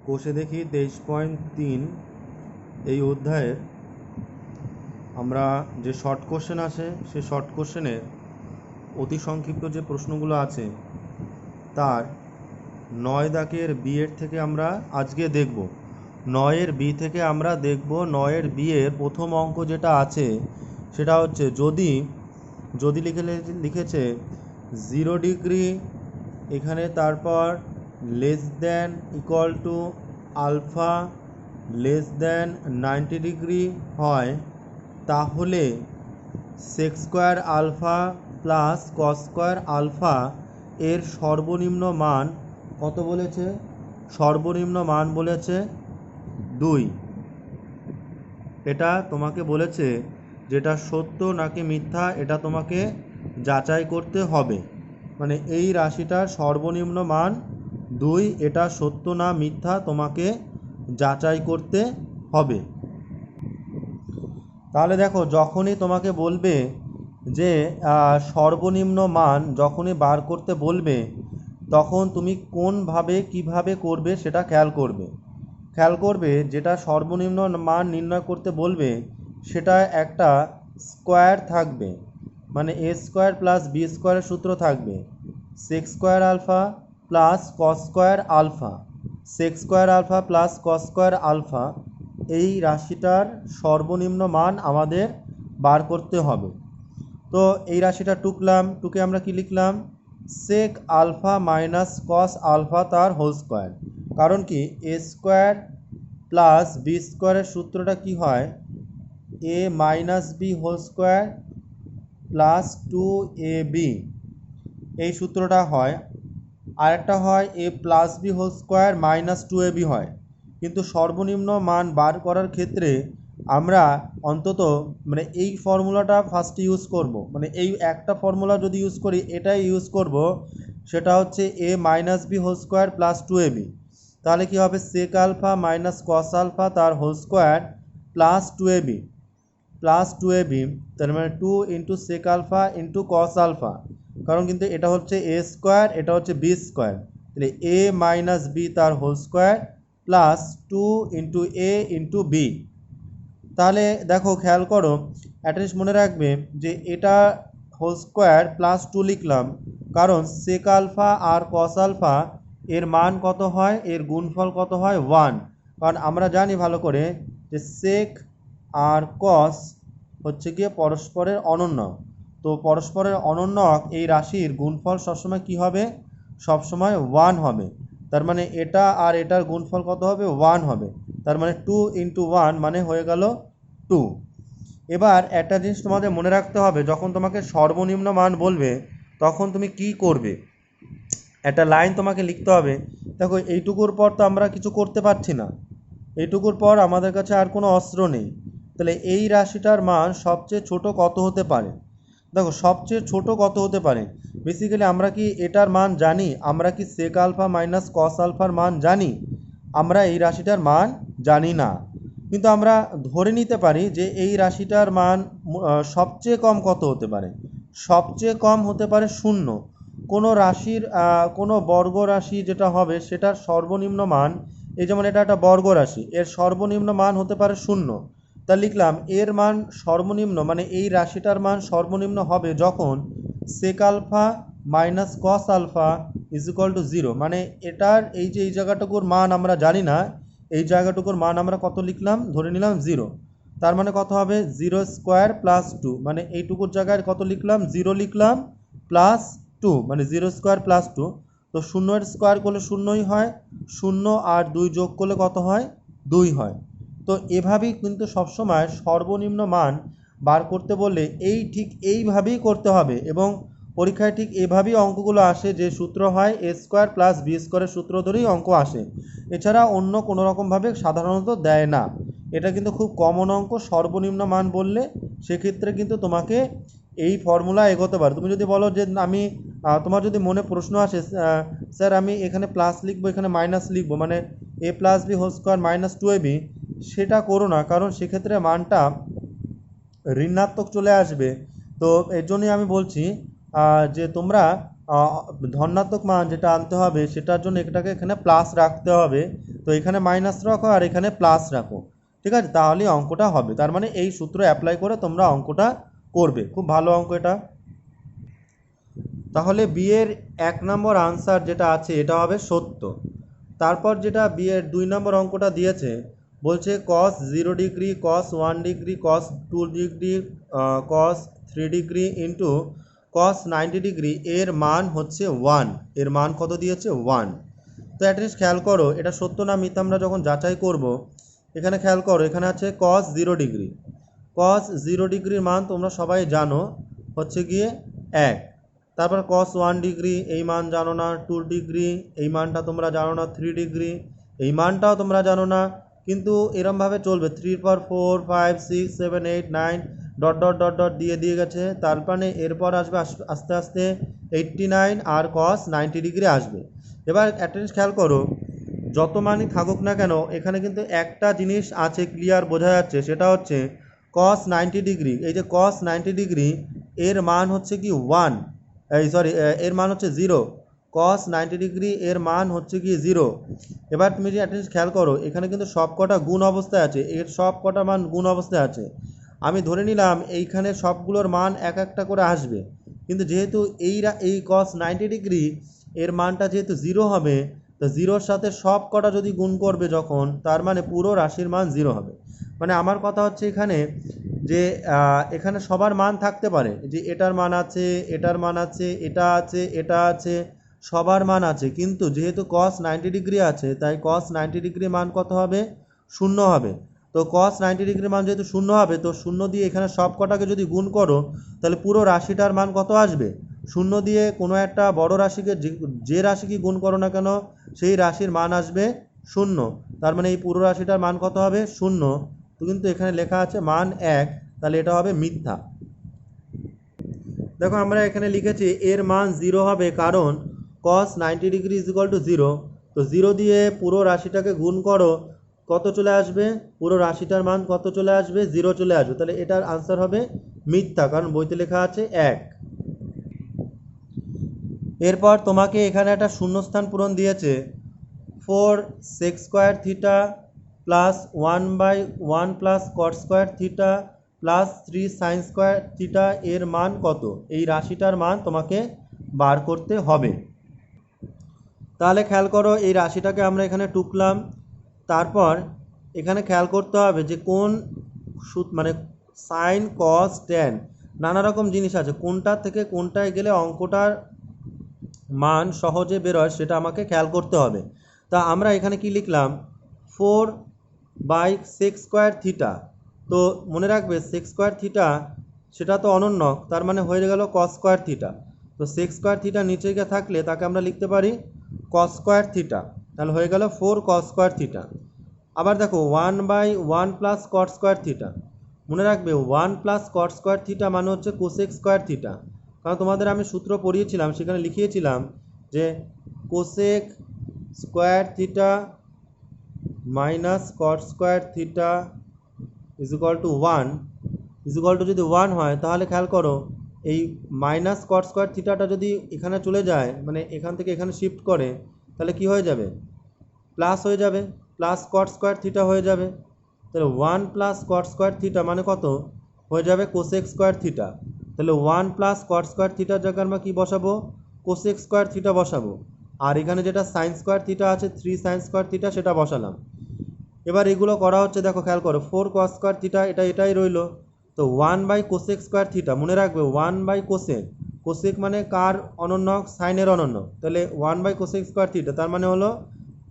কোষে দেখি 23.3 এই অধ্যায়ের আমরা যে শর্ট কোশ্চেন আছে সেই শর্ট কোশ্চেনের অতি সংক্ষিপ্ত যে প্রশ্নগুলো আছে তার 9 দাগের বি এর থেকে আমরা আজকে দেখব। 9-এর বি থেকে আমরা দেখব 9-এর বি এর প্রথম অঙ্ক যেটা আছে সেটা হচ্ছে যদি লিখেছে 0 ডিগ্রি এখানে, তারপর less than equal to alpha less than 90 degree হয়, তাহলে sec square alpha plus cos square alpha এর সর্বনিম্ন মান কত বলেছে? সর্বনিম্ন মান বলেছে 2। এটা তোমাকে বলেছে যেটা সত্য নাকি মিথ্যা এটা তোমাকে যাচাই করতে হবে। মানে এই রাশিটার সর্বনিম্ন মান 2, এটা সত্য না মিথ্যা তোমাকে যাচাই করতে হবে। তাহলে দেখো, যখনই তোমাকে বলবে যে সর্বনিম্ন মান যখনই বার করতে বলবে, তখন তুমি কোনভাবে কিভাবে করবে সেটা খেয়াল করবে। যেটা সর্বনিম্ন মান নির্ণয় করতে বলবে সেটা একটা স্কোয়ার থাকবে, মানে এ স্কোয়ার প্লাস বি স্কোয়ারের সূত্র থাকবে sec square alpha plus cos square alpha. Sec square alpha plus cos square alpha এই রাশিটার সর্বনিম্ন মান আমাদের বার করতে হবে। তো এই রাশিটা টুকে আমরা কি লিখলাম? Sec alpha minus cos alpha তার হোল স্কোয়ার। কারণ কি, এ স্কোয়ার প্লাস বি স্কোয়ারের সূত্রটা কি হয়? A minus B whole square plus 2ab, এই সূত্রটা হয়। আরেকটা হয় A plus B whole square minus 2ab হয়। কিন্তু সর্বনিম্ন মান বার করার ক্ষেত্রে আমরা অন্তত মানে এই ফর্মুলাটা ফার্স্ট ইউজ করব। মানে এই একটা ফর্মুলা যদি ইউজ করি, এটাই ইউজ করব, সেটা হচ্ছে A minus B whole square plus 2ab। তাহলে কি হবে? Sec alpha minus cos alpha তার হোল স্কোয়ার প্লাস 2ab, তার মানে 2 into sec alpha into cos alpha. কারণ কিন্তু এটা হচ্ছে এ স্কোয়ার, এটা হচ্ছে বি স্কোয়ার, তাহলে এ মাইনাস বি তার হোল স্কোয়ার প্লাস 2 ইন্টু এ ইন্টু বি। তাহলে দেখো, খেয়াল করো, অ্যাটলিস্ট মনে রাখবে যে এটা হোল স্কোয়ার প্লাস 2 লিখলাম, কারণ সেক আলফা আর কস আলফা এর মান কত হয়? এর গুণফল কত হয়? 1। কারণ আমরা জানি ভালো করে যে সেক আর কস হচ্ছে গিয়ে পরস্পরের অনন্যক। তো পরস্পরের অনন্যক এই রাশির গুণফল সবসময় কি হবে? সবসময় 1 হবে। তার মানে এটা আর এটার গুণফল কত হবে? 1 হবে। তার মানে 2 ইন্টু 1 মানে হয়ে গেল 2। এবার একটা জিনিস তোমাদের মনে রাখতে হবে, যখন তোমাকে সর্বনিম্ন মান বলবে তখন তুমি কি করবে? একটা লাইন তোমাকে লিখতে হবে। দেখো, এইটুকুর পর তো আমরা কিছু করতে পারছি না, এইটুকুর পর আমাদের কাছে আর কোনো অস্ত্র নেই। তাহলে এই রাশিটার মান সবচেয়ে ছোট কত হতে পারে? দেখো, সবচেয়ে ছোট কত হতে পারে? বেসিক্যালি আমরা কি এটার মান জানি? আমরা কি সেক আলফা মাইনাস কস আলফার মান জানি? আমরা এই রাশিটার মান জানি না। কিন্তু আমরা ধরে নিতে পারি যে এই রাশিটার মান সবচেয়ে কম কত হতে পারে? সবচেয়ে কম হতে পারে 0। কোনো রাশির কোনো বর্গ রাশি যেটা হবে সেটার সর্বনিম্ন মান, এই যেমন এটা একটা বর্গ রাশি, এর সর্বনিম্ন মান হতে পারে 0। তা লিখলাম এর মান সর্বনিম্ন, মানে এই রাশিটার মান সর্বনিম্ন হবে যখন sec alpha minus cos alpha is equal to 0। মানে এটার এই যে এই জায়গাটুকুর মান আমরা জানি না, এই জায়গাটুকুর মান আমরা কত লিখলাম? ধরে নিলাম 0। তার মানে কত হবে? 0 স্কোয়ার প্লাস 2, মানে এইটুকুর জায়গায় কত লিখলাম? 0 লিখলাম প্লাস 2, মানে 0 স্কোয়ার প্লাস 2। তো 0 এর স্কোয়ার করলে 0ই হয়, 0 আর 2 যোগ করলে কত হয়? 2 হয়। তো এভাবেই কিন্তু সবসময় সর্বনিম্ন মান বার করতে বললে ঠিক এইভাবেই করতে হবে, এবং পরীক্ষায় ঠিক এভাবেই অঙ্কগুলো আসে, যে সূত্র হয় এ স্কোয়ার প্লাস বি স্কোয়ারের সূত্র ধরেই অঙ্ক আসে। এছাড়া অন্য কোনো রকমভাবে সাধারণত দেয় না। এটা কিন্তু খুব কমন অঙ্ক। সর্বনিম্ন মান বললে সেক্ষেত্রে কিন্তু তোমাকে এই ফর্মুলা এগোতে পারে। তুমি যদি বলো যে আমি তোমার যদি মনে প্রশ্ন আসে, স্যার আমি এখানে প্লাস লিখবো এখানে মাইনাস লিখবো, মানে এ plus B whole square minus 2ab, সেটা করো না, কারণ সেক্ষেত্রে মানটা ঋণাত্মক চলে আসবে। তো এর জন্যই আমি বলছি যে তোমরা ধনাত্মক মান যেটা আনতে হবে সেটার জন্য এটাকে এখানে প্লাস রাখতে হবে, তো এখানে মাইনাস রাখো আর এখানে প্লাস রাখো, ঠিক আছে, তাহলেই অঙ্কটা হবে। তার মানে এই সূত্র অ্যাপ্লাই করে তোমরা অঙ্কটা করবে। খুব ভালো অঙ্ক এটা। তাহলে বি এর 1 নম্বর আনসার যেটা আছে এটা হবে সত্য। তারপর যেটা বি এর 2 নম্বর অঙ্কটা দিয়েছে, বলছে cos 0 degree, cos 1 degree, cos 2 degree, cos 3 degree into cos 90 degree এর মান হচ্ছে 1। এর মান কত দিয়েছে? 1। তো অ্যাটলিস্ট খেয়াল করো এটা সত্য না মিথ্যা আমরা যখন যাচাই করব, এখানে খেয়াল করো এখানে আছে cos 0 ডিগ্রি। cos 0 ডিগ্রির মান তোমরা সবাই জানো হচ্ছে গিয়ে 1। তারপর cos 1 ডিগ্রি এই মান জানো না, 2 ডিগ্রি এই মানটা তোমরা জানো না, 3 ডিগ্রি এই মানটাও তোমরা জানো না। কিন্তু এরমভাবে চলবে 3 পর 4 5 6 7 8 9 ডট ডট ডট ডট দিয়ে দিয়ে গেছে। তার মানে এরপর আসবে আস্তে আস্তে 89 আর cos 90 ডিগ্রি আসবে। এবার অ্যাটেন্স খেয়াল করো, যত মানই থাকুক না কেন এখানে কিন্তু একটা জিনিস আছে ক্লিয়ার বোঝা যাচ্ছে, সেটা হচ্ছে cos 90 ডিগ্রি। এই যে cos 90 ডিগ্রি এর মান হচ্ছে কি 1, এই সরি এর মান হচ্ছে 0। cos 90 ডিগ্রি এর মান হচ্ছে কি 0। এবার তুমি যে অ্যাটেন্স খেয়াল করো এখানে কিন্তু সব কটা গুণ অবস্থায় আছে, এর সব কটা মান গুণ অবস্থায় আছে। আমি ধরে নিলাম এইখানে সবগুলোর মান এক একটা করে আসবে, কিন্তু যেহেতু এই cos 90 ডিগ্রি এর মানটা যেহেতু 0 হবে, তো 0-র সাথে সব কটা যদি গুণ করবে যখন, তার মানে পুরো রাশির মান 0 হবে। মানে আমার কথা হচ্ছে এখানে যে এখানে সবার মান থাকতে পারে, যে এটার মান আছে, এটার মান আছে, এটা আছে, এটা আছে, সবার মান আছে, কিন্তু যেহেতু cos 90 ডিগ্রি আছে তাই cos 90 ডিগ্রি মান কত হবে? 0 হবে। তো cos 90 ডিগ্রি মান যেহেতু 0 হবে, তো 0 দিয়ে এখানে সব কটাকে যদি গুণ করো তাহলে পুরো রাশিটার মান কত আসবে? 0 দিয়ে কোনো একটা বড় রাশিকে যে রাশিকে গুণ করো না কেন সেই রাশির মান আসবে 0। তার মানে এই পুরো রাশিটার মান কত হবে? 0। তো কিন্তু এখানে লেখা আছে মান 1, তাহলে এটা হবে মিথ্যা। দেখো আমরা এখানে লিখেছি এর মান 0 হবে কারণ cos 90 degree is equal to 0। তো 0 দিয়ে পুরো রাশিটাকে গুণ করো, কত চলে আসবে? পুরো রাশিটার মান কত চলে আসবে? 0 চলে আসবে। তাহলে এটার আনসার হবে মিথ্যা, কারণ বইতে লেখা আছে 1। এরপর তোমাকে এখানে একটা শূন্যস্থান পূরণ দিয়েছে 4 sec square theta plus 1/1 plus cot square theta plus 3 sin square theta এর মান কত? এই রাশিটার মান তোমাকে বার করতে হবে। তাহলে খেয়াল করো এই রাশিটাকে আমরা এখানে টুকলাম। তারপর এখানে খেয়াল করতে হবে যে কোন মানে সাইন কস ট্যান নানা রকম জিনিস আছে, কোনটার থেকে কোনটায় গেলে অঙ্কটার মান সহজে বেরোয় সেটা আমাকে খেয়াল করতে হবে। তা আমরা এখানে কি লিখলাম? 4/sec square theta. তো মনে রাখবে sec স্কোয়ার থিটা সেটা তো অনন্যক, তার মানে হয়ে গেল cos স্কোয়ার থিটা। তো sec স্কোয়ার থিটা নিচে গিয়ে থাকলে তাকে আমরা লিখতে পারি cos স্কোয়ার থিটা, তাহলে হয়ে গেল 4 cos স্কোয়ার থিটা। আবার দেখো 1/1 প্লাস cot স্কোয়ার থিটা, মনে রাখবে 1 প্লাস cot স্কোয়ার থিটা মানে হচ্ছে কোসেক স্কোয়ার থিটা। কারণ তোমাদের আমি সূত্র পড়িয়েছিলাম, সেখানে লিখিয়েছিলাম যে cosec square theta minus cot square theta is equal to 1, is equal two যদি 1 হয় তাহলে খেয়াল করো এই মাইনাস cot স্কোয়ার থিটাটা যদি এখানে চলে যায়, মানে এখান থেকে এখানে শিফট করে, তাহলে কি হয়ে যাবে? প্লাস হয়ে যাবে, প্লাস cot স্কোয়ার থিটা হয়ে যাবে। তাহলে 1 প্লাস cot স্কোয়ার থিটা মানে কত? হয়ে যাবে কোসেক স্কোয়ার থিটা। তাহলে 1 প্লাস cot স্কোয়ার থিটার জায়গায় আমরা কী বসাবো? কোসেক স্কোয়ার থিটা বসাবো। আর এখানে যেটা সাইন স্কোয়ার থিটা আছে 3 সাইন স্কোয়ার থিটা সেটা বসালাম। এবার এগুলো করা হচ্ছে, দেখো খেয়াল করো 4 cos স্কোয়ার থিটা এটাই রইলো। তো 1/কোসেক স্কোয়ার থিটা, মনে রাখবে 1/কোসেক, কোসেক মানে কার অনন্যক? সাইনের অনন্যক। তাহলে 1/কোসেক স্কোয়ার থিটা তার মানে হলো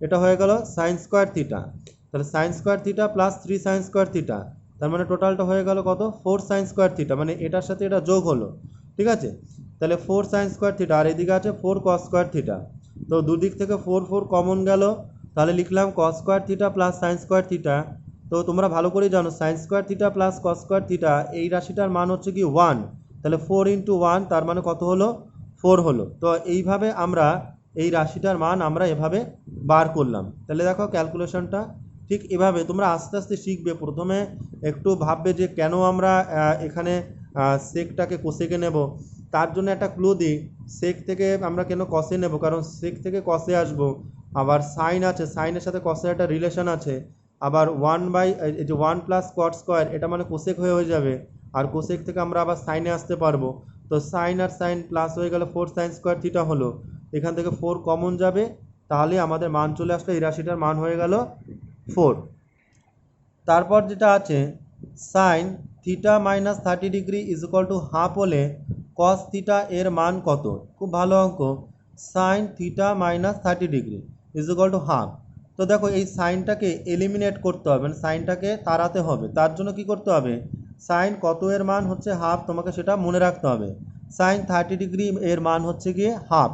এটা হয়ে গেল সাইন স্কোয়ার থিটা। তাহলে sine square theta plus 3 sine square theta, তার মানে টোটালটা হয়ে গেল কত? 4 সাইন স্কোয়ার থিটা, মানে এটার সাথে এটা যোগ হলো, ঠিক আছে। তাহলে 4 সাইন স্কোয়ার থিটা আর এদিকে আছে 4 cos স্কোয়ার থিটা। তো দুদিক থেকে 4 কমন গেল, তাহলে লিখলাম cos square theta plus sine square theta. তো তোমরা ভালো করেই জানো sine square theta plus cos square theta এই রাশিটার মান হচ্ছে কি 1। তাহলে 4 × 1 তার মানে কত হলো? 4 হলো। তো এইভাবে আমরা এই রাশিটার মান আমরা এভাবে বার করলাম। তাহলে দেখো ক্যালকুলেশনটা ঠিক এভাবে তোমরা আস্তে আস্তে শিখবে। প্রথমে একটু ভাববে যে কেন আমরা এখানে সেকটাকে কোসেকে নেব, তার জন্য একটা ক্লু দিই। সেক থেকে আমরা কেন কসে নেব, কারণ সেক থেকে কসে আসবো, আবার সাইন আছে, সাইনের সাথে কসের একটা রিলেশন আছে, আবার এই যে 1 + cot² এটা মানে কোসেক হয়ে যাবে, আর কোসেক থেকে আমরা আবার সাইনে আসতে পারবো। তো সাইন আর সাইন প্লাস হয়ে গেল 4sin² হলো, এখান থেকে 4 কমন যাবে, তাহলে আমাদের মান চলে আসলো, এই রাশিটার মান হয়ে গেল 4। তারপর যেটা আছে sign theta minus 30 degree is equal to half হলে কস থিটা এর মান কত? খুব ভালো অঙ্ক। Sign theta minus 30 degree is equal to half. তো দেখো এই সাইনটাকে এলিমিনেট করতে হবে, মানে সাইনটাকে তাড়াতে হবে। তার জন্য কি করতে হবে, সাইন কত এর মান হচ্ছে হাফ, তোমাকে সেটা মনে রাখতে হবে। সাইন 30 ডিগ্রি এর মান হচ্ছে গিয়ে হাফ,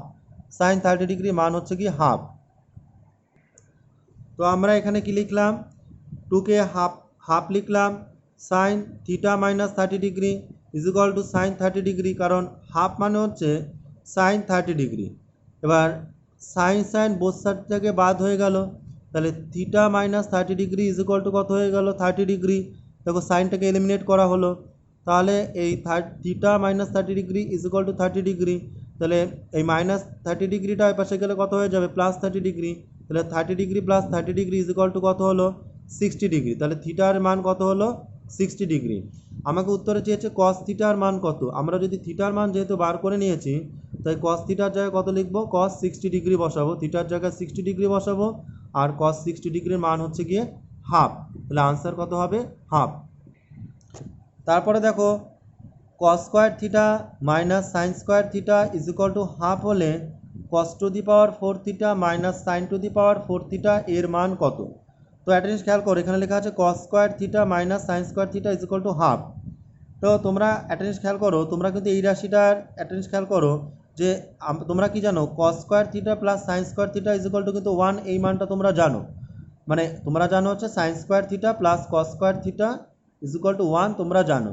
সাইন 30 ডিগ্রি মান হচ্ছে গিয়ে হাফ। তো আমরা এখানে কি লিখলাম, 2কে হাফ হাফ লিখলাম, sine theta minus 30 degree is equal to sine 30 degree, কারণ হাফ মানে হচ্ছে সাইন 30 ডিগ্রি। এবার সাইন সাইন বোথ সাইড থেকে বাদ হয়ে গেল, তাহলে theta minus 30 degree is equal to কত হয়ে গেল, 30 ডিগ্রি। দেখো সাইনটাকে এলিমিনেট করা হলো, তাহলে এই theta minus 30 degree is equal two 30 degree. তাহলে এই মাইনাস 30 ডিগ্রিটা ওই পাশে গেলে কত হয়ে যাবে, প্লাস 30 ডিগ্রি। তাহলে 30 degree plus 30 degree is equal to কত হলো, 60 ডিগ্রি। তাহলে থিটার মান কত হলো, 60 ডিগ্রি। আমাকে উত্তরে চেয়েছে কস থিটার মান কত। আমরা যদি থিটার মান যেহেতু বার করে নিয়েছি, তাই কস থিটার জায়গায় কত লিখবো, কস 60 ডিগ্রি বসাবো, থিটার জায়গায় 60 ডিগ্রি বসাবো, আর কস 60 ডিগ্রির মান হচ্ছে গিয়ে হাফ। তাহলে আনসার কত হবে, হাফ। তারপরে দেখো cos² theta minus sin² theta is equal to half হলে cos⁴ theta minus sin⁴ theta এর মান কত? তো একটা জিনিস খেয়াল করো, এখানে লেখা আছে cos² theta minus sin² theta is equal to half. তো তোমরা একটা জিনিস খেয়াল করো, তোমরা কিন্তু এই রাশিটার একটা জিনিস খেয়াল করো যে তোমরা কি জানো, cos² theta plus sin² theta is equal two কিন্তু 1, এই মানটা তোমরা জানো। মানে তোমরা জানো হচ্ছে sin² theta plus cos² theta is equal to 1, তোমরা জানো।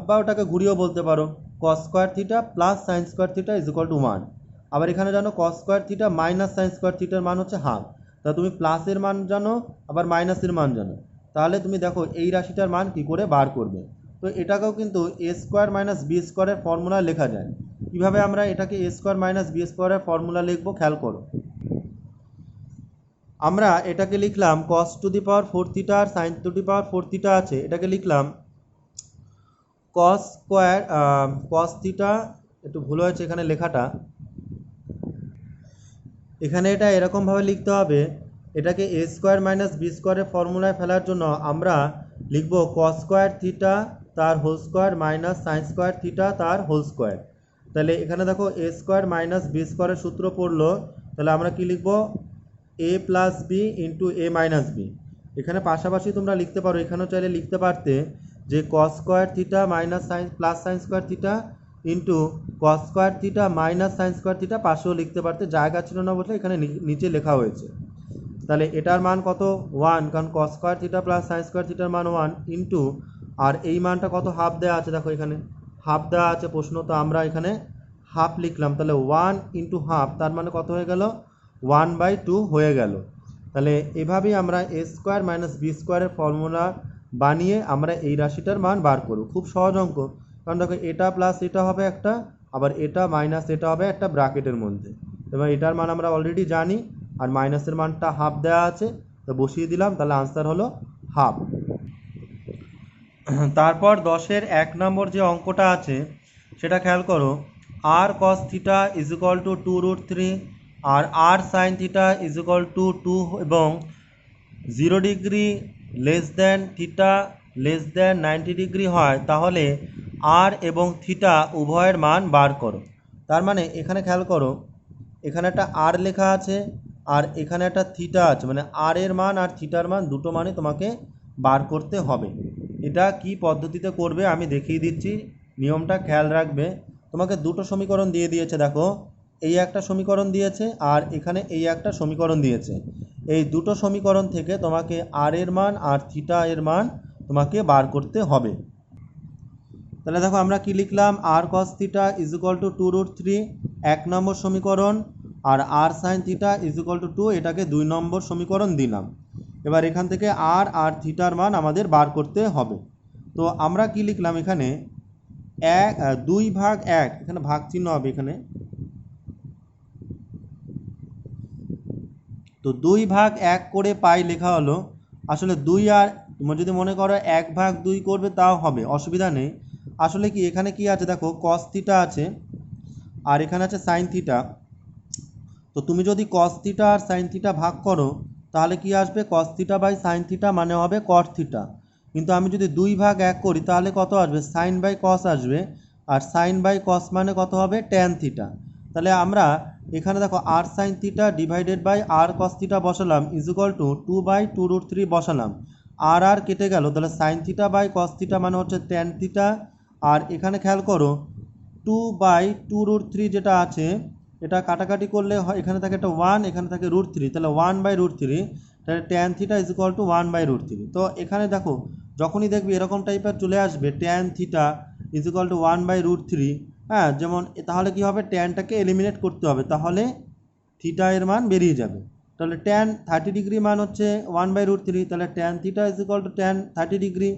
বা ওটাকে ঘুরিয়েও বলতে পারো, cos² theta plus sin² theta is equal to 1। আবার এখানে জানো cos² থিটা মাইনাস sin² থিটার মান হচ্ছে হাফ। তা তুমি প্লাসের মান জানো, আবার মাইনাসের মান জানো, তাহলে তুমি দেখো এই রাশিটার মান কি করে বার করবে। তো এটাকেও কিন্তু a² মাইনাস b² এর ফর্মুলা লেখা যায়। কিভাবে আমরা এটাকে a² মাইনাস b² এর ফর্মুলা লিখবো খেয়াল করো। আমরা এটাকে লিখলাম cos⁴ থিটা আর sin⁴ থিটা আছে, এটাকে লিখলাম cos থিটা, একটু ভুল হয়েছে এখানে লেখাটা, এখানে এটা এরকমভাবে লিখতে হবে, এটাকে a² মাইনাস b² এর ফর্মুলায় ফেলার জন্য আমরা লিখব cos² থিটা তার whole square minus sin² theta তার হোল স্কোয়ার। তাহলে এখানে দেখো a² মাইনাস b² এর সূত্র পড়লো, তাহলে আমরা কি লিখব, a plus b into a minus b. এখানে পাশাপাশি তোমরা লিখতে পারো, এখানেও চাইলে লিখতে পারতে যে cos² theta minus plus sin² theta into cos² theta minus sin² theta, পাশেও লিখতে পারতে, জায়গা ছিল না বলে এখানে নিচে লেখা হয়েছে। তাহলে এটার মান কত, 1, কারণ cos² থিটা প্লাস sin² থিটার মান 1 ইন্টু, আর এই মানটা কত, হাফ দেওয়া আছে, দেখো এখানে হাফ দেওয়া আছে প্রশ্ন, তো আমরা এখানে হাফ লিখলাম। তাহলে 1 ইন্টু হাফ, তার মানে কত হয়ে গেল, 1/2 হয়ে গেল। তাহলে এভাবেই আমরা a² মাইনাস b² এর ফর্মুলা বানিয়ে আমরা এই রাশিটার মান বার করব। খুব সহজ অঙ্ক, কারণ দেখো এটা প্লাস এটা হবে একটা, আবার এটা মাইনাস এটা হবে একটা ব্র্যাকেটের মধ্যে, এবার এটার মান আমরা অলরেডি জানি, আর মাইনাসের মানটা হাফ দেওয়া আছে, তো বসিয়ে দিলাম, তাহলে আনসার হলো হাফ। তারপর 10-এর 1 নম্বর যে অঙ্কটা আছে সেটা খেয়াল করো, r cos theta is equal to 2√3 আর r sin theta is equal to 2 এবং 0 degree less than theta less than 90 degree হয়, তাহলে r এবং থিটা উভয়ের মান বার করো। তার মানে এখানে খেয়াল করো, এখানে একটা r লেখা আছে আর এখানে একটা থিটা আছে, মানে r এর মান আর থিটার মান দুটো মানে তোমাকে বার করতে হবে। এটা কি পদ্ধতিতে করবে আমি দেখিয়ে দিচ্ছি, নিয়মটা খেয়াল রাখবে। তোমাকে দুটো সমীকরণ দিয়ে দিয়েছে, দেখো এই একটা সমীকরণ দিয়েছে আর এখানে এই একটা সমীকরণ দিয়েছে। এই দুটো সমীকরণ থেকে তোমাকে r এর মান আর থিটা এর মান তোমাকে বার করতে হবে। তাহলে দেখো আমরা কি লিখলাম, r cos theta is equal to 2√3 1 নম্বর সমীকরণ, আর r sin theta is equal to 2 এটাকে 2 নম্বর সমীকরণ দিলাম। এবার এখান থেকে r আর থিটার মান আমাদের বার করতে হবে। তো আমরা কি লিখলাম এখানে, 2/1, এখানে ভাগ চিহ্ন হবে, এখানে তো 2/1 করে পাই লেখা হলো। আসলে 2 আর তোমরা যদি মনে করো 1/2 করবে তাও হবে, অসুবিধা নেই। আসলে কি এখানে কি আছে দেখো, cos থিটা আছে আর এখানে আছে sin থিটা। তো তুমি যদি cos থিটা আর sin থিটা ভাগ করো তাহলে কি আসবে, cos theta by sin theta মানে হবে cot থিটা। কিন্তু আমি যদি 2/1 করি তাহলে কত আসবে, sin বাই cos আসবে, আর sin বাই cos মানে কত হবে, tan থিটা। তাহলে আমরা এখানে দেখো r sin theta divided by r cos theta বসালাম ইজ ইকুয়াল টু 2/2√3 বসালাম, আর কেটে গেল, তাহলে sin theta by cos theta মানে হচ্ছে tan থিটা। আর এখানে খেয়াল করো 2/2√3 যেটা আছে এটা কাটাকাটি করলে হয়, এখানে থাকে একটা 1, এখানে থাকে √3, তাহলে 1/√3, তাহলে tan theta is equal two 1/√3। তো এখানে দেখো যখনই দেখবি এরকম টাইপের চলে আসবে tan theta is equal two 1/√3, হ্যাঁ, যেমন তাহলে কি হবে, ট্যানটাকে এলিমিনেট করতে হবে, তাহলে থিটা এর মান বেরিয়ে যাবে। তাহলে tan 30 ডিগ্রি মান হচ্ছে 1/√3, তাহলে tan theta is equal two tan 30 degree,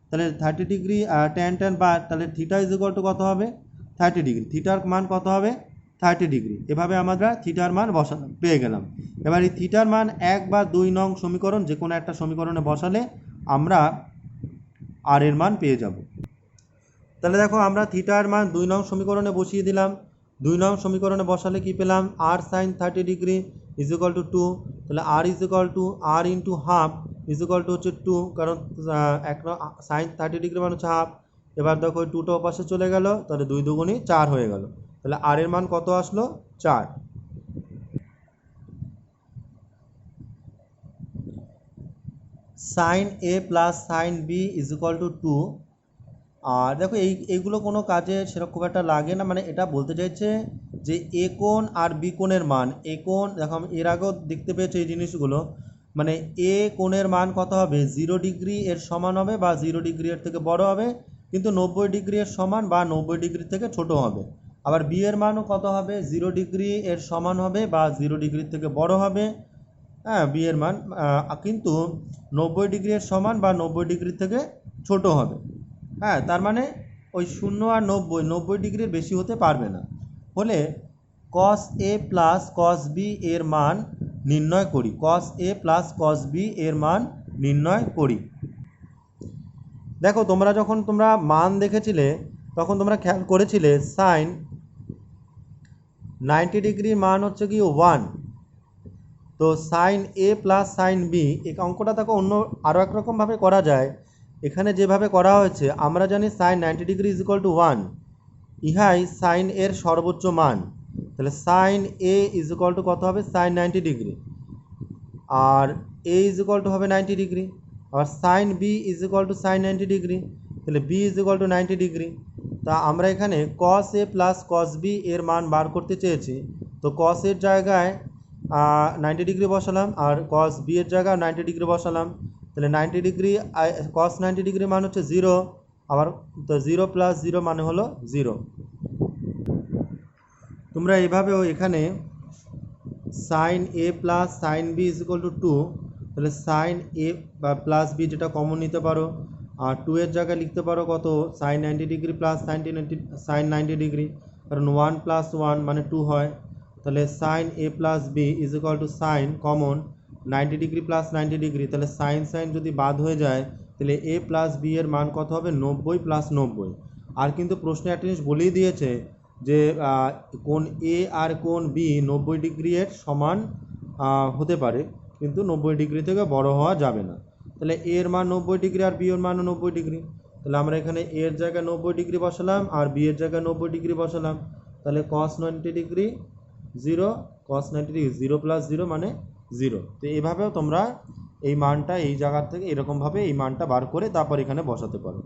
তাহলে 30 ডিগ্রি tan বাদ, তাহলে থিটা ইজ ইকুয়াল টু কত হবে, 30 ডিগ্রি। থিটার মান কত হবে, 30 ডিগ্রি। এভাবে আমরা থিটার মান পেয়ে গেলাম। এবার এই থিটার মান 1 বা 2 নং সমীকরণ যে কোনো একটা সমীকরণে বসালে আমরা আর এর মান পেয়ে যাব। তাহলে দেখো আমরা থিটার মান 2 নং সমীকরণে বসিয়ে দিলাম। 2 নং সমীকরণে বসালে কি পেলাম, r sin 30 degree is equal to 2, তাহলে r is equal two r into half is equal two হচ্ছে 2, কারণ সাইন 30 ডিগ্রি মানে হচ্ছে হাফ। এবার দেখো ওই 2টা পাশে চলে গেল, তাহলে 2 দুগুণি 4 হয়ে গেল, তাহলে r এর মান কত আসলো, 4। Sine a plus sine B is equal to 2। আর দেখো এইগুলো কোনো কাজে সেরকম খুব একটা লাগে না, মানে এটা বলতে চাইছে যে এ কোণ আর বি কোণের মান, এ কোণ দেখো আমি এর আগেও দেখতে পেয়েছি এই জিনিসগুলো, মানে এ কোণের মান কত হবে, 0 ডিগ্রি এর সমান হবে বা 0 ডিগ্রি এর থেকে বড় হবে, কিন্তু 90 ডিগ্রি এর সমান বা 90 ডিগ্রি থেকে ছোট হবে। আবার বি এর মানও কত হবে, 0 ডিগ্রি এর সমান হবে বা 0 ডিগ্রি থেকে বড় হবে, হ্যাঁ, বি এর মান, কিন্তু 90 ডিগ্রি এর সমান বা 90 ডিগ্রি থেকে ছোট হবে। হ্যাঁ, তার মানে ওই 0 আর 90 ডিগ্রির বেশি হতে পারবে না। হলে cos a plus cos b এর মান নির্ণয় করি, cos a plus cos b এর মান নির্ণয় করি। দেখো তোমরা মান দেখেছিলে তখন তোমরা খেয়াল করেছিলে সাইন 90 ডিগ্রির মান হচ্ছে কি 1। তো sine a plus sine b, এই অঙ্কটা দেখো অন্য আরও একরকমভাবে করা যায়। এখানে যেভাবে করা হয়েছে আমরা জানি sine 90 degree is equal to 1, ইহাই সাইন এর সর্বোচ্চ মান, তাহলে sine A is equal to কত হবে, সাইন 90 ডিগ্রি, আর এ ইজ ইকুয়াল টু হবে 90 ডিগ্রি, আর sine B is equal to sine 90 degree, তাহলে B is equal to 90 degree. তা আমরা এখানে কস এ প্লাস কস বি এর মান বার করতে চেয়েছি, তো কস এর জায়গায় 90 ডিগ্রি বসালাম আর কস বি এর জায়গায় 90 ডিগ্রি বসালাম, তাহলে 90 ডিগ্রি কস 90 ডিগ্রি মান হচ্ছে 0, আবার তো 0 প্লাস 0 মানে হলো 0। তোমরা এইভাবেও এখানে sine a plus sine B is equal to 2, তাহলে সাইন এ বা প্লাস বি যেটা কমন নিতে পারো, আর 2 এর জায়গায় লিখতে পারো কত, sine 90 degree plus sine 90 degree, কারণ 1 প্লাস 1 মানে 2 হয়, তাহলে sine a plus B is equal to sine common 90 degree plus 90 degree, তাহলে সাইন সাইন যদি বাদ হয়ে যায় তাহলে এ প্লাস বি এর মান কত হবে, 90 প্লাস 90। আর কিন্তু প্রশ্নে একটা জিনিস বলেই দিয়েছে যে কোণ এ আর কোণ বি 90 ডিগ্রি এর সমান হতে পারে, কিন্তু 90 ডিগ্রি থেকে বড় হওয়া যাবে না। তাহলে এ এর মান 90 ডিগ্রি আর বি এর মানও 90 ডিগ্রি, তাহলে আমরা এখানে এ এর জায়গায় 90 ডিগ্রি বসালাম আর বি এর জায়গায় 90 ডিগ্রি বসালাম, তাহলে cos 90 degree 0, cos 90 degree 0 plus 0 মানে 0। তো এইভাবেও তোমরা এই মানটা এই জায়গা থেকে এরকমভাবে এই মানটা বার করে তারপর এখানে বসাতে পারো।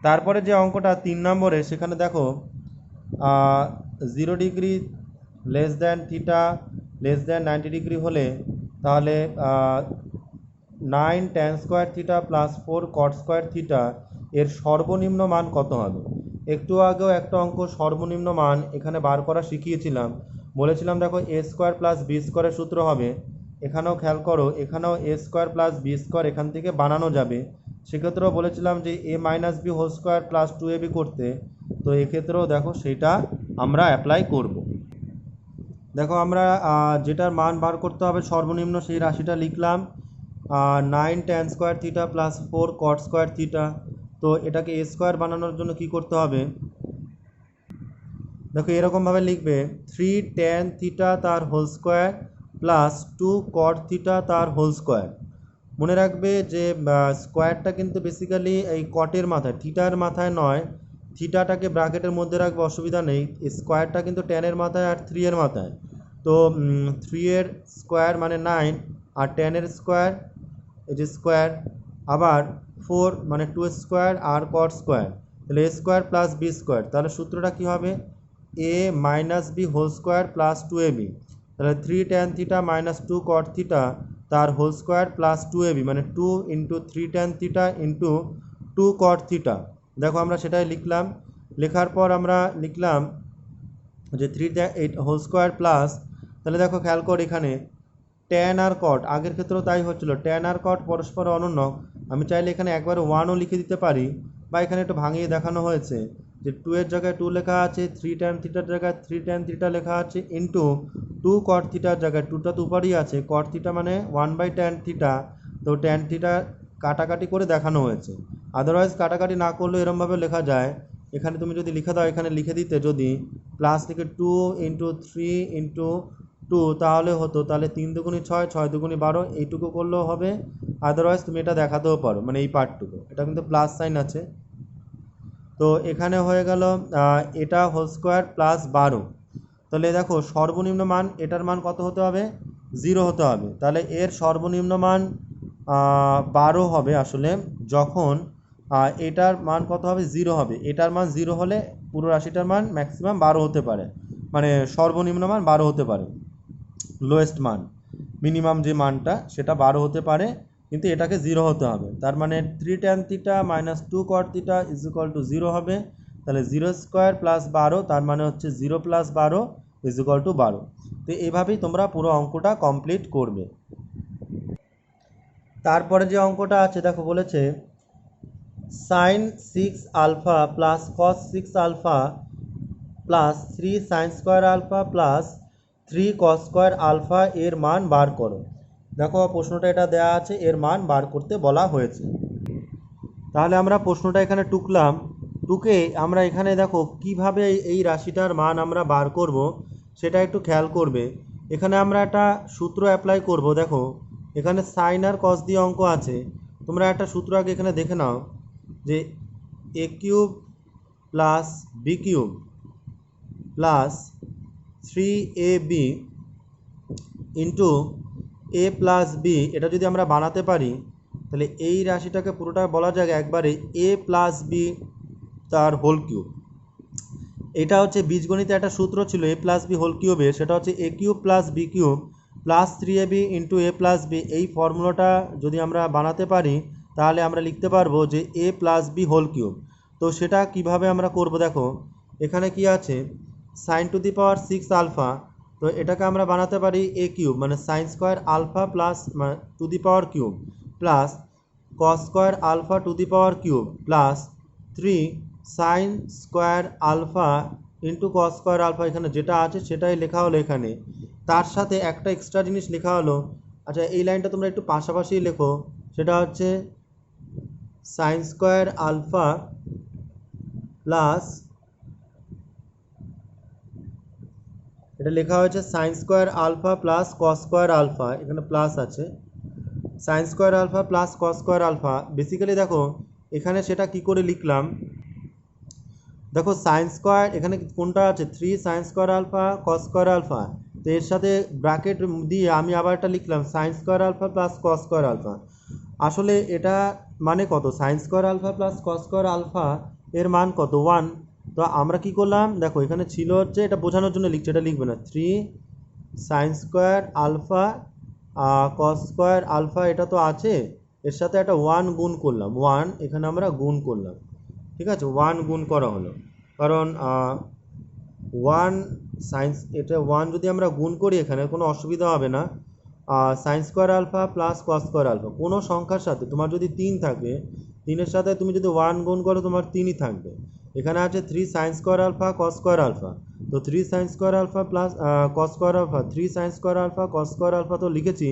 তারপরে যে অঙ্কটা 3 নম্বরে, সেখানে দেখো 0 degree less than theta less than 90 degree হলে তাহলে 9 tan square theta plus 4 cot square theta এর সর্বনিম্ন মান কত হবে। একটু আগেও একটা অঙ্ক সর্বনিম্ন মান এখানে বার করা শিখিয়েছিলাম, বলেছিলাম দেখো এ স্কোয়ার প্লাস বি স্কোয়ারের সূত্র হবে, এখানেও খেয়াল করো, এখানেও A square plus B square এখান থেকে বানানো যাবে, সেক্ষেত্রেও বলেছিলাম যে A minus B whole square plus 2ab করতে, তো এক্ষেত্রেও দেখো সেটা আমরা অ্যাপ্লাই করব। দেখো আমরা যেটার মান বার করতে হবে সর্বনিম্ন সেই রাশিটা লিখলাম 9 tan² theta plus 4 cot² theta. তো এটাকে a স্কোয়ার বানানোর জন্য কি করতে হবে, দেখো এরকমভাবে লিখবে 3 tan থিটা তার whole square plus 2 cot theta তার হোল স্কোয়ার। মনে রাখবে যে স্কোয়ারটা কিন্তু বেসিক্যালি এই কটের মাথায়, থিটার মাথায় নয়। থিটাটাকে ব্র্যাকেটের মধ্যে রাখবে, অসুবিধা নেই। স্কোয়ারটা কিন্তু টেনের মাথায় আর 3 এর মাথায়। তো 3 এর স্কোয়ার মানে 9, আর 10 এর স্কোয়ার এই যে স্কোয়ার, আবার 4 মানে 2 স্কোয়ার আর কট স্কোয়ার, তাহলে a square plus b square. তাহলে সূত্রটা কী হবে, a minus B whole square plus 2ab। তাহলে 3 tan theta minus 2 cot theta তার হোল স্কোয়ার প্লাস 2ab, মানে 2 into 3 tan theta into 2 cot theta. দেখো আমরা সেটাই লিখলাম। লেখার পর আমরা লিখলাম যে 3 হোল স্কোয়ার প্লাস, তাহলে দেখো খেয়াল কর এখানে ট্যান আর কট, আগের ক্ষেত্রেও তাই হচ্ছিল, ট্যান আর কট পরস্পর অনুন্নক। আমি চাইলে এখানে একবার 1ও লিখে দিতে পারি, বা এখানে একটু ভাঙিয়ে দেখানো হয়েছে যে 2 এর জায়গায় 2 লেখা আছে, 3 tan থিটার জায়গায় 3 tan থিটা লেখা আছে, ইন্টু 2 cot থিটার জায়গায় 2টা তো উপরই আছে, cot থিটা মানে 1/tan থিটা। তো tan থিটা কাটাকাটি করে দেখানো হয়েছে। আদারওয়াইজ কাটাকাটি না করলেও এরমভাবে লেখা যায়। এখানে তুমি যদি লিখে দাও, এখানে লিখে দিতে যদি প্লাস লিখে 2 ইন্টু 3 ইন্টু 2 তাহলে হতো, তাহলে 3 দুগুণি 6, 6 দুগুণি 12, এইটুকু করলেও হবে। আদারওয়াইজ তুমি এটা দেখাতেও পারো, মানে এই পার্টটুকু, এটা কিন্তু প্লাস সাইন আছে। তো এখানে হয়ে গেল এটা হোল স্কোয়ার প্লাস 12। তাহলে দেখো সর্বনিম্ন মান, এটার মান কত হতে হবে, 0 হতে হবে। তাহলে এর সর্বনিম্ন মান 12 হবে আসলে, যখন এটার মান কত হবে, 0 হবে। এটার মান 0 হলে পুরো রাশিটার মান ম্যাক্সিমাম 12 হতে পারে, মানে সর্বনিম্ন মান 12 হতে পারে। লোয়েস্ট মান, মিনিমাম যে মানটা সেটা 12 হতে পারে, কিন্তু এটাকে 0 হতে হবে। তার মানে 3 tan theta minus 2 cot theta is equal to 0 হবে। তাহলে 0 স্কোয়ার প্লাস 12, তার মানে হচ্ছে 0 প্লাস 12 ইজ ইকুয়াল টু 12। তো এইভাবেই তোমরা পুরো অঙ্কটা কমপ্লিট করবে। তারপরে যে অঙ্কটা আছে দেখো বলেছে sine 6 alpha plus cos 6 alpha plus 3 sine square alpha plus 3 cos square alpha এর মান বার করো। দেখো প্রশ্নটা এটা দেয়া আছে, এর মান বার করতে বলা হয়েছে। তাহলে আমরা প্রশ্নটা এখানে টুকলাম, টুকে আমরা এখানে দেখো কিভাবে এই রাশিটার মান আমরা বার করব সেটা একটু খেয়াল করবে। এখানে আমরা একটা সূত্র অ্যাপ্লাই করব। দেখো এখানে সাইন আর কস দিয়ে অঙ্ক আছে, তোমরা একটা সূত্র আগে এখানে দেখে নাও যে A cube plus B cube plus 3ab into A plus B, এটা যদি আমরা বানাতে পারি তাহলে এই রাশিটাকে পুরোটা বলা যায় একবারে এ প্লাস বি তার হোল কিউব। এটা হচ্ছে বীজগণিতে একটা সূত্র ছিল এ প্লাস বি হোল কিউবের, সেটা হচ্ছে A cube plus B cube plus 3ab into A plus B. এই ফর্মুলাটা যদি আমরা বানাতে পারি তাহলে আমরা লিখতে পারবো যে এ প্লাস বি হোল কিউব। তো সেটা কিভাবে আমরা করব, দেখো এখানে কি আছে sine to the power 6 alpha, তো এটাকে আমরা বানাতে পারি এ কিউব মানে sine square alpha plus to the power cube plus cos square alpha to the power cube plus 3 sine square alpha into cos square alpha. এখানে যেটা আছে সেটাই লেখা হলো এখানে, তার সাথে একটা এক্সট্রা জিনিস লেখা হলো। আচ্ছা এই লাইনটা তোমরা একটু পাশাপাশি লেখো, সেটা হচ্ছে সাইন স্কোয়ার আলফা প্লাস, এটা লেখা হয়েছে sine square alpha plus cos square alpha, এখানে প্লাস আছে, sine square alpha plus cos square alpha. Basically দেখো এখানে সেটা কি করে লিখলাম, দেখো সাইন স্কোয়ার এখানে কোনটা আছে 3 sine square alpha cos square alpha, তো এর সাথে ব্র্যাকেট দিয়ে আমি আবার একটা লিখলাম sine square alpha plus cos square alpha. আসলে এটা মানে কত, sine square alpha plus cos square alpha এর মান কত 1। তো আমরা কি করলাম, দেখো এখানে ছিল হচ্ছে, এটা বোঝানোর জন্য লিখছে, এটা লিখবে না, 3 sine square alpha cos square alpha, এটা তো আছে, এর সাথে একটা 1 গুণ করলাম, 1 এখানে আমরা গুণ করলাম, ঠিক আছে 1 গুণ করা হলো। কারণ 1 সাইন্স, এটা 1 যদি আমরা গুণ করি এখানে কোনো অসুবিধা হবে না। Sine square alpha plus cos square alpha, কোনো সংখ্যার সাথে তোমার যদি 3 থাকে, 3-এর সাথে তুমি যদি 1 গুণ করো তোমার 3ই থাকবে। এখানে আছে 3 sine square alpha cos square alpha, তো তো 3 sine square alpha plus cos square alpha, 3 sine square alpha cos square alpha তো লিখেছি,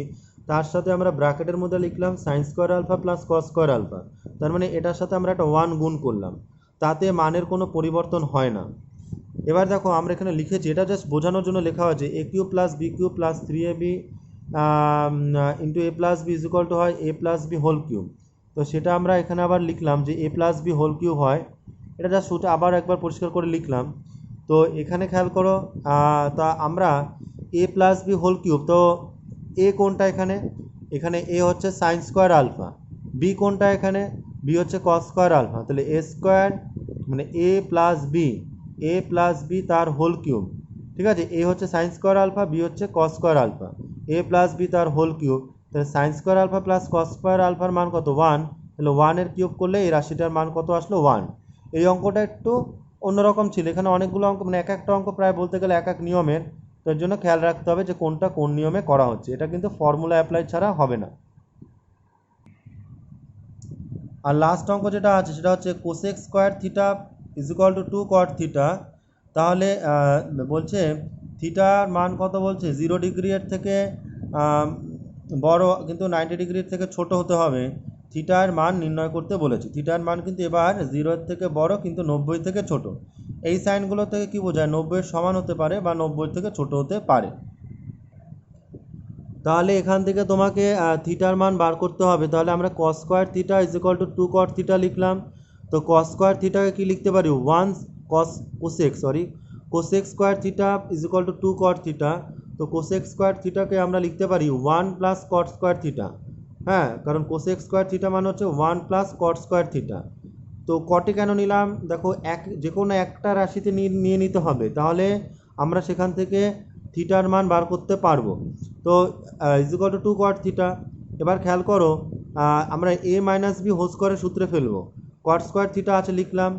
তার সাথে আমরা ব্র্যাকেটের মধ্যে লিখলাম sine square alpha plus cos square alpha. তার মানে এটার সাথে আমরা একটা 1 গুণ করলাম, তাতে মানের কোনো পরিবর্তন হয় না। এবার দেখো আমরা এখানে লিখেছি, এটা জাস্ট বোঝানোর জন্য লেখা হয়েছে A cube plus B cube plus 3ab into A plus B is equal to হয় A plus B whole cube. তো সেটা আমরা এখানে আবার লিখলাম যে এ প্লাস বি হোল কিউব হয়, এটা জাস্ট ওটা আবার একবার পরিষ্কার করে লিখলাম। তো এখানে খেয়াল করো, তা আমরা এ প্লাস বি হোল কিউব, তো এ কোনটা এখানে, এখানে এ হচ্ছে সাইন স্কোয়ার আলফা, বি কোনটা এখানে, বি হচ্ছে কস স্কোয়ার আলফা, তাহলে এ স্কোয়ার মানে এ প্লাস বি তার হোল কিউব। ঠিক আছে, এ হচ্ছে সাইন স্কোয়ার আলফা, বি হচ্ছে cos square alpha, a plus b তার হোল কিউব। তাহলে sine square alpha plus cos square আলফার মান কত 1, তাহলে 1-এর কিউব করলে এই রাশিটার মান কত আসলো 1। এই অঙ্কটা একটু অন্যরকম ছিল, এখানে অনেকগুলো অঙ্ক মানে এক একটা অঙ্ক প্রায় বলতে গেলে এক এক নিয়মের, তো এর জন্য খেয়াল রাখতে হবে যে কোনটা কোন নিয়মে করা হচ্ছে, এটা কিন্তু ফর্মুলা অ্যাপ্লাই ছাড়া হবে না। আর লাস্ট অঙ্ক যেটা আছে সেটা হচ্ছে cosec square theta is equal to 2 cot theta. তাহলে বলছে থিটার মান কত, বলছে 0 ডিগ্রির থেকে বড় কিন্তু 90 ডিগ্রির থেকে ছোট হতে হবে, থিটার মান নির্ণয় করতে বলেছে। থিটার মান কিন্তু এবার 0-এর থেকে বড় কিন্তু 90 থেকে ছোট। এই সাইনগুলো থেকে কি বোঝায়, 90-এর সমান হতে পারে বা 90 থেকে ছোট হতে পারে। তাহলে এখান থেকে তোমাকে থিটার মান বার করতে হবে। তাহলে আমরা cos square theta is equal to 2 cot theta লিখলাম। তো কস স্কোয়ার থিটাকে কি লিখতে পারি, cosec square theta is equal to 2 cot theta. তো কোসেক স্কোয়ার থিটাকে আমরা লিখতে পারি 1 প্লাস কট স্কোয়ার থিটা। হ্যাঁ, কারণ কোসেক স্কোয়ার থিটা মানে হচ্ছে 1 প্লাস কট স্কোয়ার থিটা। তো কটে কেন নিলাম, দেখো যে কোনো একটা রাশিতে নিয়ে নিতে হবে, তাহলে আমরা সেখান থেকে থিটার মান বার করতে পারবো। তো is equal to 2 cot theta. এবার খেয়াল করো, আমরা এ মাইনাস বি হোল স্কোয়ারের সূত্রে ফেলবো। কট স্কোয়ার থিটা আছে লিখলাম,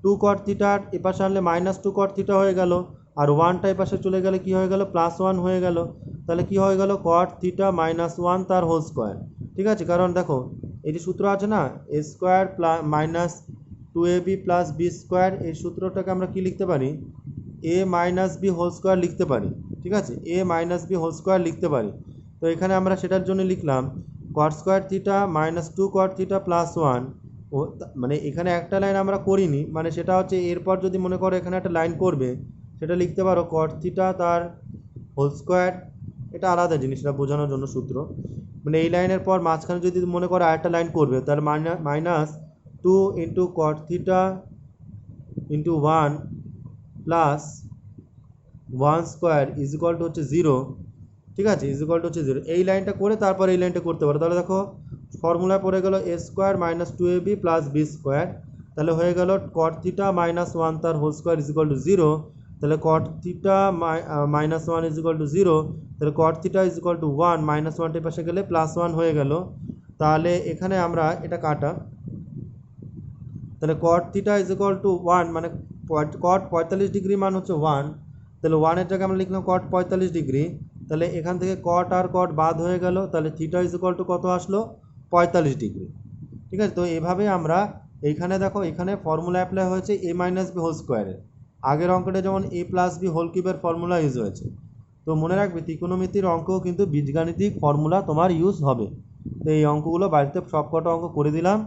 2 কট থিটার এপাশে আনলে -2 কট থিটা হয়ে গেল, আর 1টা এপাশে চলে গেলে কি হয়ে গেল, +1 হয়ে গেল। তাহলে কি হয়ে গেল, কট থিটা -1 তার হোল স্কোয়ার। ঠিক আছে, কারণ দেখো এই যে সূত্র আছে না, A square minus 2ab plus B square, এই সূত্রটাকে আমরা কি লিখতে পারি, A minus B whole square লিখতে পারি। ঠিক আছে, A minus B whole square লিখতে পারি। তো এখানে আমরা সেটার জন্য লিখলাম cot square theta -2 cot theta +1। ও মানে এখানে একটা লাইন আমরা করিনি, মানে সেটা হচ্ছে এরপর যদি মনে করো এখানে একটা লাইন করবে, সেটা লিখতে পারো কট থিটা তার হোল স্কোয়ার। এটা আলাদা জিনিস, এটা বোঝানোর জন্য সূত্র। মানে এই লাইনের পর মাঝখানে যদি মনে করো আরেকটা লাইন করবে, তাহলে -2 into cot theta into 1 plus 1 square is equal two হচ্ছে 0। ঠিক আছে, ইজ ইকুয়াল টু হচ্ছে 0। এই লাইনটা করে তারপর এই লাইনটা করতে পারো। তাহলে দেখো ফর্মুলা পড়ে গেল A square minus 2ab plus B square. তাহলে হয়ে গেল কট থিটা -1 তার whole square is equal to 0। তাহলে cot theta -1 is equal to 0। তাহলে cot theta is equal to 1, -1টের পাশে গেলে +1 হয়ে গেল। তাহলে এখানে আমরা এটা কাটা, তাহলে cot theta is equal to 1 মানে কট 45 ডিগ্রি মান হচ্ছে 1, তাহলে 1-এর জায়গায় আমরা লিখলাম কট 45 ডিগ্রি। তাহলে এখান থেকে কট আর কট বাদ হয়ে গেল, তাহলে থিটা ইজ ইকুয়াল টু কত আসলো, 45 ডিগ্রি। ঠিক আছে, তো এভাবে আমরা এইখানে দেখো এখানে ফর্মুলা অ্যাপ্লাই হয়েছে এ মাইনাস বি হোল স্কোয়ারের। আগের অঙ্কটা যেমন এ প্লাস বি হোল কিউবের ফর্মুলা ইউজ হয়েছে। তো মনে রাখবে ত্রিকোণমিতির অঙ্কও কিন্তু বীজগাণিতিক ফর্মুলা তোমার ইউজ হবে। তো এই অঙ্কগুলো বাড়িতে সবকটা অঙ্ক করে দিলাম,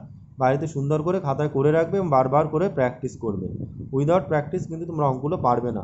বাড়িতে সুন্দর করে খাতায় করে রাখবে এবং বারবার করে প্র্যাকটিস করবে। উইদাউট প্র্যাকটিস কিন্তু তোমরা অঙ্কগুলো পারবে না।